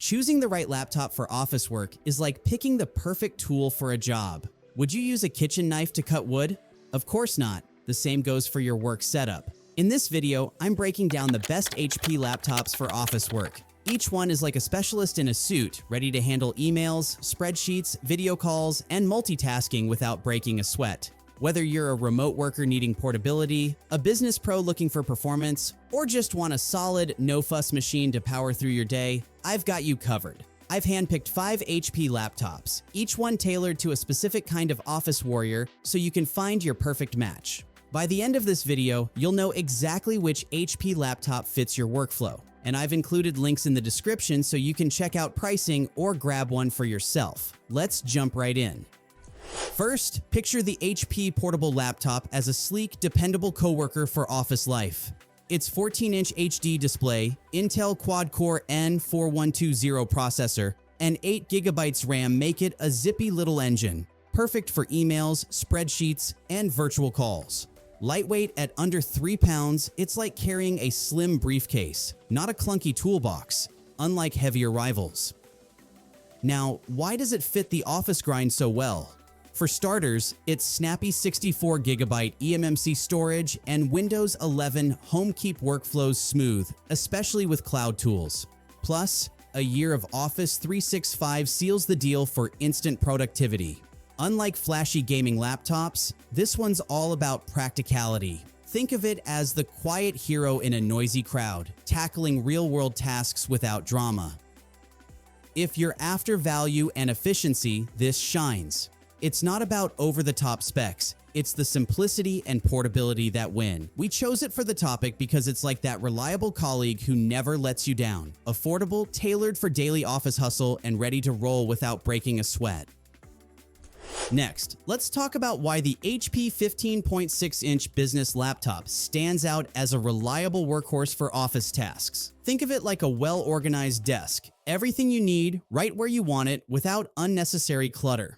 Choosing the right laptop for office work is like picking the perfect tool for a job. Would you use a kitchen knife to cut wood? Of course not. The same goes for your work setup. In this video, I'm breaking down the best HP laptops for office work. Each one is like a specialist in a suit, ready to handle emails, spreadsheets, video calls, and multitasking without breaking a sweat. Whether you're a remote worker needing portability, a business pro looking for performance, or just want a solid, no-fuss machine to power through your day, I've got you covered. I've handpicked 5 HP laptops, each one tailored to a specific kind of office warrior so you can find your perfect match. By the end of this video, you'll know exactly which HP laptop fits your workflow, and I've included links in the description so you can check out pricing or grab one for yourself. Let's jump right in. First, picture the HP portable laptop as a sleek, dependable coworker for office life. Its 14-inch HD display, Intel Quad-Core N4120 processor, and 8GB RAM make it a zippy little engine, perfect for emails, spreadsheets, and virtual calls. Lightweight at under 3 pounds, it's like carrying a slim briefcase, not a clunky toolbox, unlike heavier rivals. Now, why does it fit the office grind so well? For starters, its snappy 64GB eMMC storage and Windows 11 home keep workflows smooth, especially with cloud tools. Plus, a year of Office 365 seals the deal for instant productivity. Unlike flashy gaming laptops, this one's all about practicality. Think of it as the quiet hero in a noisy crowd, tackling real-world tasks without drama. If you're after value and efficiency, this shines. It's not about over-the-top specs, it's the simplicity and portability that win. We chose it for the topic because it's like that reliable colleague who never lets you down. Affordable, tailored for daily office hustle, and ready to roll without breaking a sweat. Next, let's talk about why the HP 15.6-inch business laptop stands out as a reliable workhorse for office tasks. Think of it like a well-organized desk. Everything you need, right where you want it, without unnecessary clutter.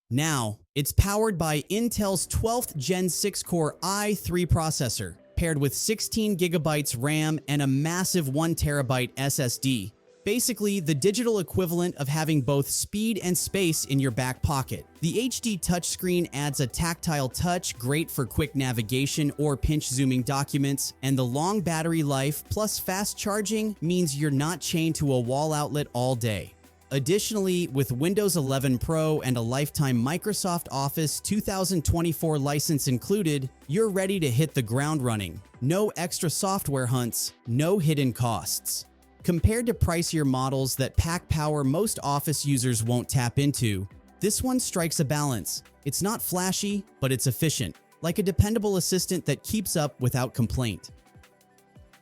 Now, it's powered by Intel's 12th Gen 6-core i3 processor, paired with 16GB RAM and a massive 1TB SSD. Basically, the digital equivalent of having both speed and space in your back pocket. The HD touchscreen adds a tactile touch, great for quick navigation or pinch zooming documents, and the long battery life plus fast charging means you're not chained to a wall outlet all day. Additionally, with Windows 11 Pro and a lifetime Microsoft Office 2024 license included, you're ready to hit the ground running. No extra software hunts, no hidden costs. Compared to pricier models that pack power most office users won't tap into, this one strikes a balance. It's not flashy, but it's efficient, like a dependable assistant that keeps up without complaint.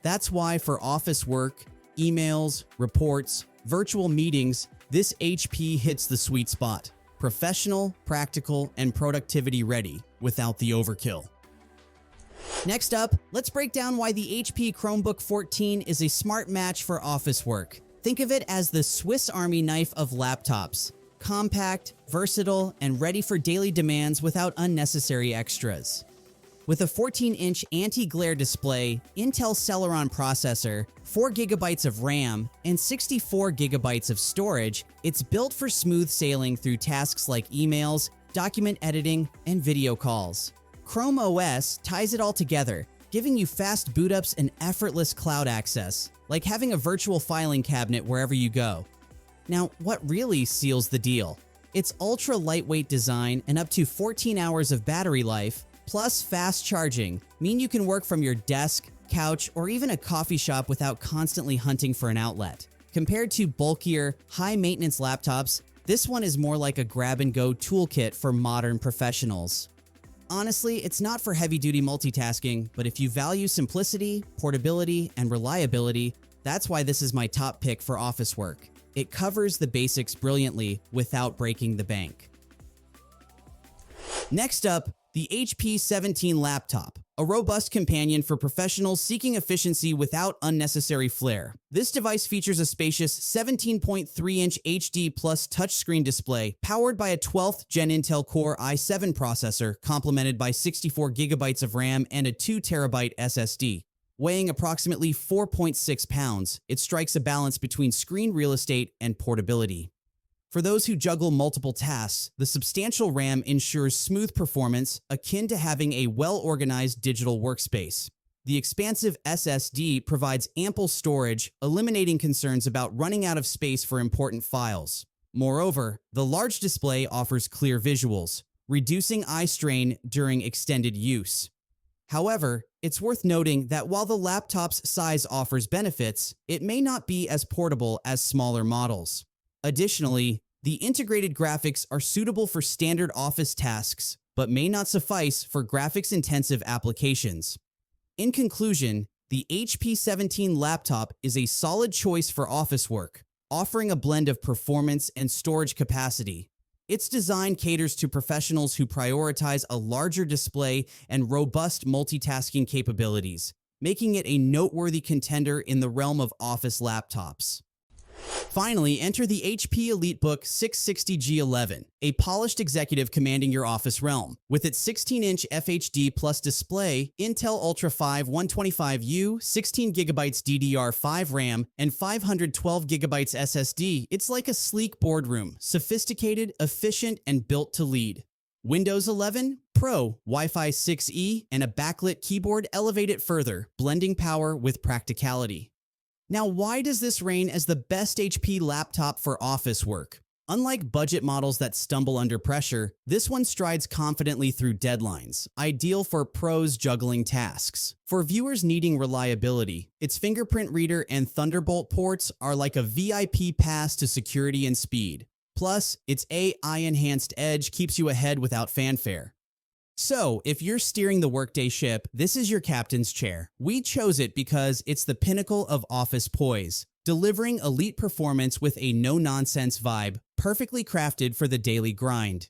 That's why for office work, emails, reports, virtual meetings, this HP hits the sweet spot. Professional, practical, and productivity ready without the overkill. Next up, let's break down why the HP Chromebook 14 is a smart match for office work. Think of it as the Swiss Army knife of laptops. Compact, versatile, and ready for daily demands without unnecessary extras. With a 14-inch anti-glare display, Intel Celeron processor, 4GB of RAM, and 64GB of storage, it's built for smooth sailing through tasks like emails, document editing, and video calls. Chrome OS ties it all together, giving you fast boot-ups and effortless cloud access, like having a virtual filing cabinet wherever you go. Now, what really seals the deal? Its ultra-lightweight design and up to 14 hours of battery life, plus fast charging, mean you can work from your desk, couch, or even a coffee shop without constantly hunting for an outlet. Compared to bulkier, high-maintenance laptops, this one is more like a grab-and-go toolkit for modern professionals. Honestly, it's not for heavy-duty multitasking, but if you value simplicity, portability, and reliability, that's why this is my top pick for office work. It covers the basics brilliantly without breaking the bank. Next up, the HP 17 laptop, a robust companion for professionals seeking efficiency without unnecessary flair. This device features a spacious 17.3-inch HD plus touchscreen display powered by a 12th Gen Intel Core i7 processor complemented by 64GB of RAM and a 2TB SSD. Weighing approximately 4.6 pounds, it strikes a balance between screen real estate and portability. For those who juggle multiple tasks, the substantial RAM ensures smooth performance akin to having a well-organized digital workspace. The expansive SSD provides ample storage, eliminating concerns about running out of space for important files. Moreover, the large display offers clear visuals, reducing eye strain during extended use. However, it's worth noting that while the laptop's size offers benefits, it may not be as portable as smaller models. Additionally, the integrated graphics are suitable for standard office tasks, but may not suffice for graphics-intensive applications. In conclusion, the HP 17 laptop is a solid choice for office work, offering a blend of performance and storage capacity. Its design caters to professionals who prioritize a larger display and robust multitasking capabilities, making it a noteworthy contender in the realm of office laptops. Finally, enter the HP Elitebook 660G11, a polished executive commanding your office realm. With its 16-inch FHD Plus display, Intel Ultra 5 125U, 16GB DDR5 RAM, and 512GB SSD, it's like a sleek boardroom, sophisticated, efficient, and built to lead. Windows 11, Pro, Wi-Fi 6E, and a backlit keyboard elevate it further, blending power with practicality. Now, why does this reign as the best HP laptop for office work? Unlike budget models that stumble under pressure, this one strides confidently through deadlines, ideal for pros juggling tasks. For viewers needing reliability, its fingerprint reader and Thunderbolt ports are like a VIP pass to security and speed. Plus, its AI-enhanced edge keeps you ahead without fanfare. So, if you're steering the workday ship, this is your captain's chair. We chose it because it's the pinnacle of office poise, delivering elite performance with a no-nonsense vibe, perfectly crafted for the daily grind.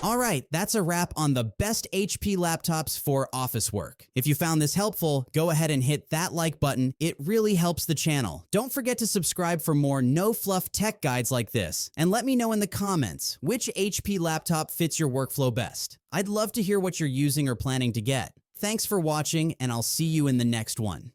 Alright, that's a wrap on the best HP laptops for office work. If you found this helpful, go ahead and hit that like button. It really helps the channel. Don't forget to subscribe for more no-fluff tech guides like this. And let me know in the comments, which HP laptop fits your workflow best. I'd love to hear what you're using or planning to get. Thanks for watching, and I'll see you in the next one.